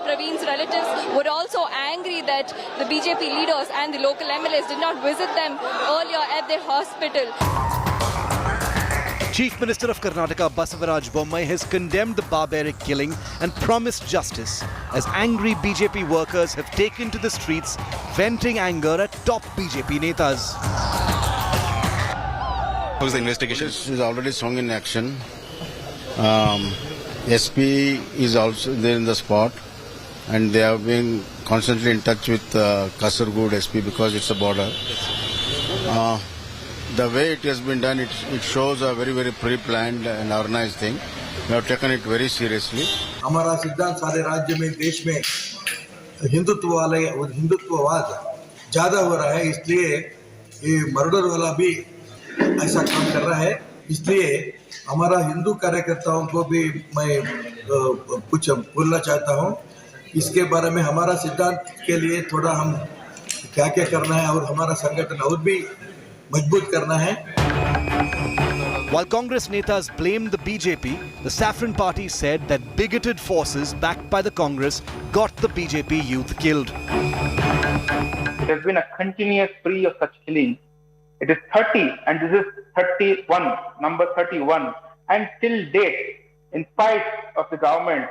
Praveen's relatives were also angry that the BJP leaders and the local MLAs did not visit them earlier at their hospital. Chief Minister of Karnataka Basavaraj Bommai has condemned the barbaric killing and promised justice as angry BJP workers have taken to the streets, venting anger at top BJP netas. How's the investigation? Police is already strong in action. SP is also there in the spot, and they have been constantly in touch with Kasaragod SP because it's a border. The way it has been done, it shows a very, very pre-planned and organized thing. We have taken it very seriously. हमारा सिद्धांत सारे राज्य में देश में हिंदुत्ववाद ज्यादा हो रहा है, इसलिए ये मर्डर वाला भी ऐसा काम कर रहा है. इसलिए हमारा हिंदू कार्यकर्ताओं को भी मैं कुछ बोलना चाहता हूँ. इसके बारे में हमारा सिद्धांत के लिए थोड़ा हम क्या क्या करना है और हमारा संगठन और भी मजबूत करना है. While Congress netas blamed the BJP, the Saffron Party said that bigoted forces backed by the Congress got the BJP youth killed. It has been a continuous spree of such killings. It is 30 and this is 31, number 31. And till date, in spite of the government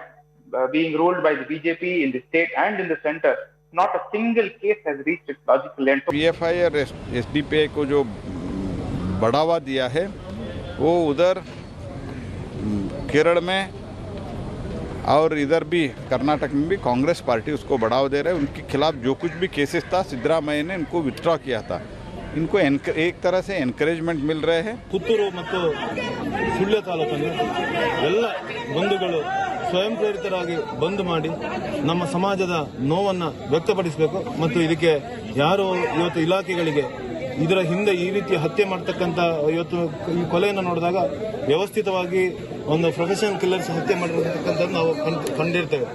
being ruled by the BJP in the state and in the center, not a single case has reached its logical end. PFI और SDPI को जो बढ़ावा दिया है वो उधर केरल में और इधर भी कर्नाटक में भी कांग्रेस पार्टी उसको बढ़ावा दे रहे हैं। उनके खिलाफ जो कुछ भी केसेस था सिद्धरामैया ने इनको विथड्रॉ किया था। इनको एक तरह से एनकरेजमेंट मिल रहे हैं। ಪುತ್ತೂರು ಮತ್ತು ಸುಳ್ಯ ತಾಲೂಕನ್ನು ಎಲ್ಲ ಬಂಧುಗಳು ಸ್ವಯಂ ಪ್ರೇರಿತರಾಗಿ ಬಂದ್ ಮಾಡಿ ನಮ್ಮ ಸಮಾಜದ ನೋವನ್ನು ವ್ಯಕ್ತಪಡಿಸಬೇಕು ಮತ್ತು ಇದಕ್ಕೆ ಯಾರು ಇವತ್ತು ಇಲಾಖೆಗಳಿಗೆ ಇದರ ಹಿಂದೆ ಈ ರೀತಿ ಹತ್ಯೆ ಮಾಡತಕ್ಕಂತ ಇವತ್ತು ಈ ಕೊಲೆಯನ್ನು ನೋಡಿದಾಗ ವ್ಯವಸ್ಥಿತವಾಗಿ ಒಂದು ಪ್ರೊಫೆಷನಲ್ ಕಿಲ್ಲರ್ಸ್ ಹತ್ಯೆ ಮಾಡಿರತಕ್ಕಂತದ್ದು ನಾವು ಕಂಡಿರ್ತೇವೆ.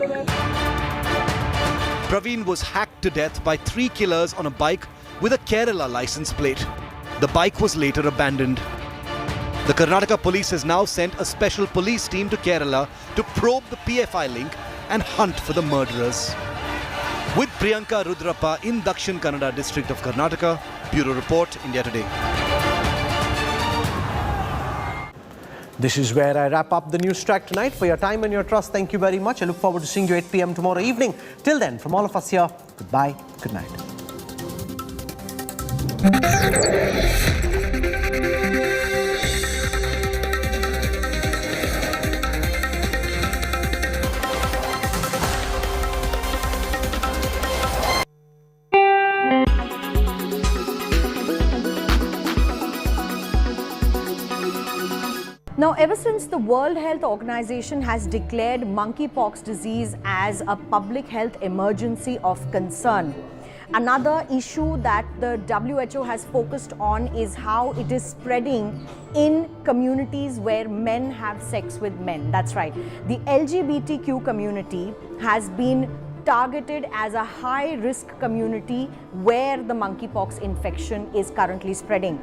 Praveen was hacked to death by 3 killers on a bike with a Kerala license plate. The bike was later abandoned. The Karnataka police has now sent a special police team to Kerala to probe the PFI link and hunt for the murderers. With Priyanka Rudrappa in Dakshin Kannada district of Karnataka, Bureau Report, India Today. This is where I wrap up the Newstrack tonight. For your time and your trust, thank you very much. I look forward to seeing you 8 p.m. tomorrow evening. Till then, from all of us here, goodbye, good night. Now, ever since the World Health Organization has declared monkeypox disease as a public health emergency of concern, another issue that the WHO has focused on is how it is spreading in communities where men have sex with men. That's right. The LGBTQ community has been targeted as a high-risk community where the monkeypox infection is currently spreading.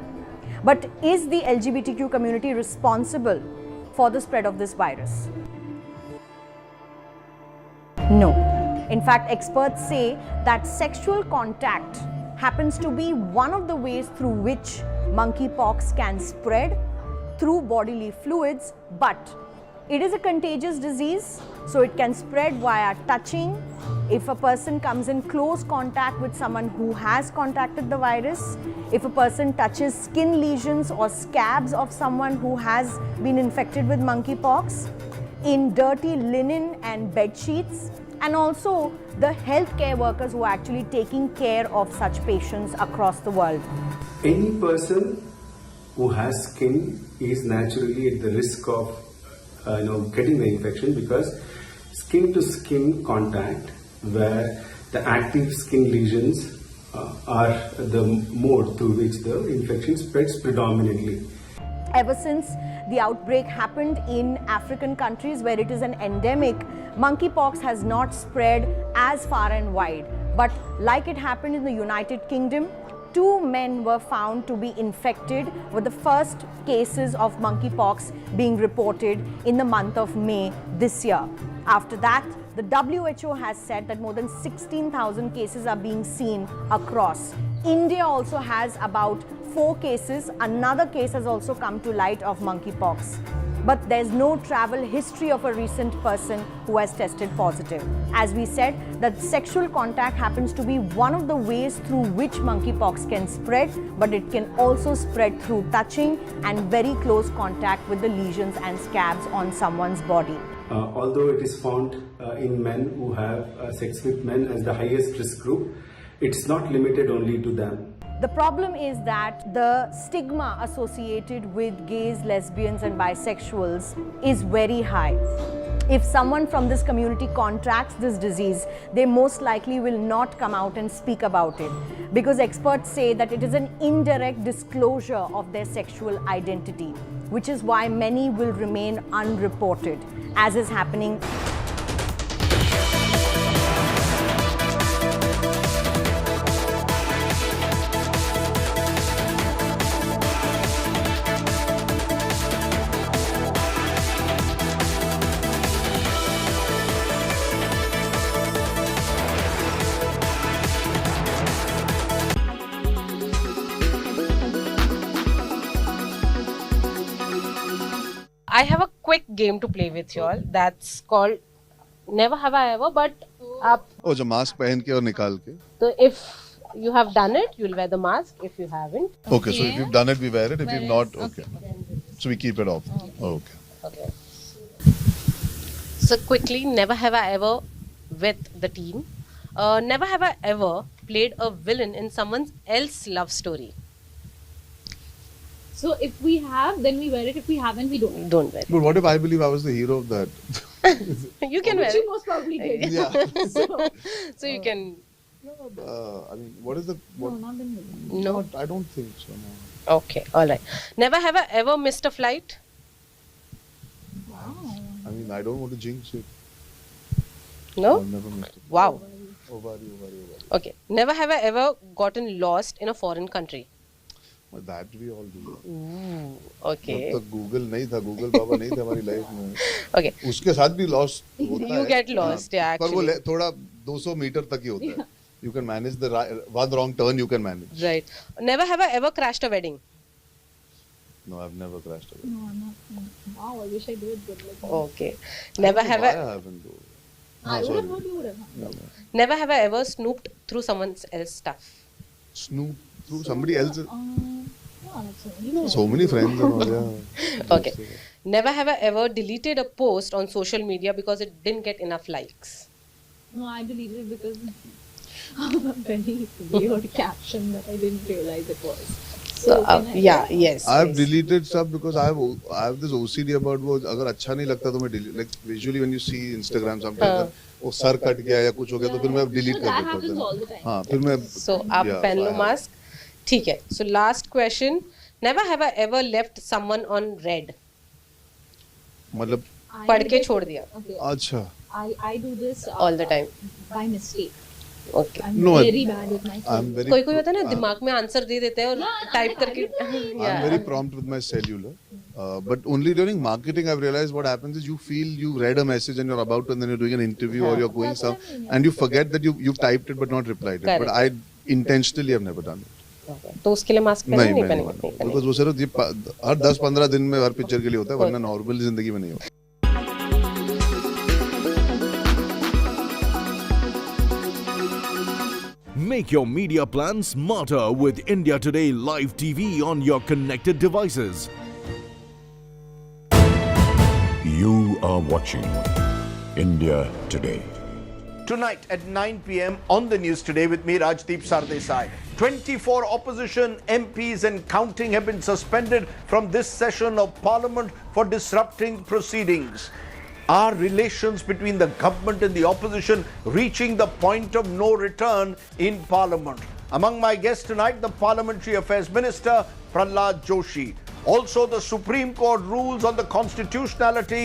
But is the LGBTQ community responsible for the spread of this virus? No. In fact, experts say that sexual contact happens to be one of the ways through which monkeypox can spread through bodily fluids, but it is a contagious disease, so it can spread via touching. If a person comes in close contact with someone who has contacted the virus, if a person touches skin lesions or scabs of someone who has been infected with monkeypox, in dirty linen and bed sheets, and also the healthcare workers who are actually taking care of such patients across the world. Any person who has skin is naturally at the risk of getting the infection, because skin to skin contact, where the active skin lesions are the mode through which the infection spreads predominantly. Ever since the outbreak happened in African countries where it is an endemic, monkeypox has not spread as far and wide. But like it happened in the United Kingdom, 2 men were found to be infected with the first cases of monkeypox being reported in the month of May this year. After that, the WHO has said that more than 16,000 cases are being seen across. India also has about 4 cases. Another case has also come to light of monkeypox. But there's no travel history of a recent person who has tested positive. As we said, that sexual contact happens to be one of the ways through which monkeypox can spread, but it can also spread through touching and very close contact with the lesions and scabs on someone's body. Although it is found in men who have sex with men as the highest risk group, it's not limited only to them. The problem is that the stigma associated with gays, lesbians and bisexuals is very high. If someone from this community contracts this disease, they most likely will not come out and speak about it, because experts say that it is an indirect disclosure of their sexual identity, which is why many will remain unreported, as is happening. I have a quick game to play with you all that's called Never Have I Ever, but आप वो जो mask पहन के और निकाल के. तो if you have done it, you'll wear the mask. If you haven't, Okay, so if you've done it, we wear it. If you've not, okay. So we keep it off. Okay. okay. So quickly, never have I ever with the team. Never have I ever played a villain in someone else's love story. So if we have, then we wear it. If we haven't, we don't. Don't wear it. But what if I believe I was the hero of that? You can wear Which you it. most probably did. Yeah. So you can. I mean, what is the... What? No, not in No. Not, I don't think so, no. Okay, all right. Never have I ever missed a flight. I mean, I don't want to jinx it. No? I've never missed it. Wow. Ovari. Okay. Never have I ever gotten lost in a foreign country. Well, that we all do. Ooh, okay. जब तक Google नहीं था, Google बाबा नहीं था हमारी life में. Okay. उसके साथ भी लॉस होता है. You get lost, yeah, पर वो actually. थोड़ा 200 मीटर तक ही होता है. You can manage the one wrong turn. You can manage. Right. Never have I ever crashed a wedding. No, I've never crashed a wedding. No. Wow, I wish I did. But like, Okay. Never have I I. haven't. I would have thought you would have. No. Never have I ever snooped through someone else's stuff. Snoop through somebody else. Yeah, that's So many friends and all. Yeah. Okay. Never have I ever deleted a post on social media because it didn't get enough likes. No, I deleted it because of a very weird caption that I didn't realize it was. So, yes. I've deleted stuff because I have this OCD about वो अगर अच्छा नहीं लगता तो मैं delete. Like visually when you see Instagram sometimes वो sir cut गया या कुछ हो गया तो फिर मैं delete कर देता हूँ. हाँ फिर मैं. So आप पहन लो mask. ठीक है. So last question. Never have I ever left someone on red. मतलब पढ़ के छोड़ दिया. अच्छा. I do this all the time by mistake. Okay. I'm very bad with my I'm very. कोई होता है ना दिमाग में आंसर दे देते हैं और टाइप करके. I'm very prompt with my cellular, but only during marketing I've realized what happens is you feel you read a message and you're about to, and then you're doing an interview or you're going some, and you forget that you've typed it but not replied it. But I intentionally have never done it. तो उसके लिए mask पहने नहीं पहने. Because वो सिर्फ हर 10-15 दिन में हर पिक्चर के लिए होता है वरना नॉर्मल जिंदगी में नहीं होता. Make your media plan smarter with India Today Live TV on your connected devices. You are watching India Today. Tonight at 9 p.m. on the news today with me, Rajdeep Sardesai. 24 opposition MPs and counting have been suspended from this session of Parliament for disrupting proceedings. Are relations between the government and the opposition reaching the point of no return in Parliament? Among my guests tonight, the Parliamentary Affairs Minister, Prahlad Joshi. Also, the Supreme Court rules on the constitutionality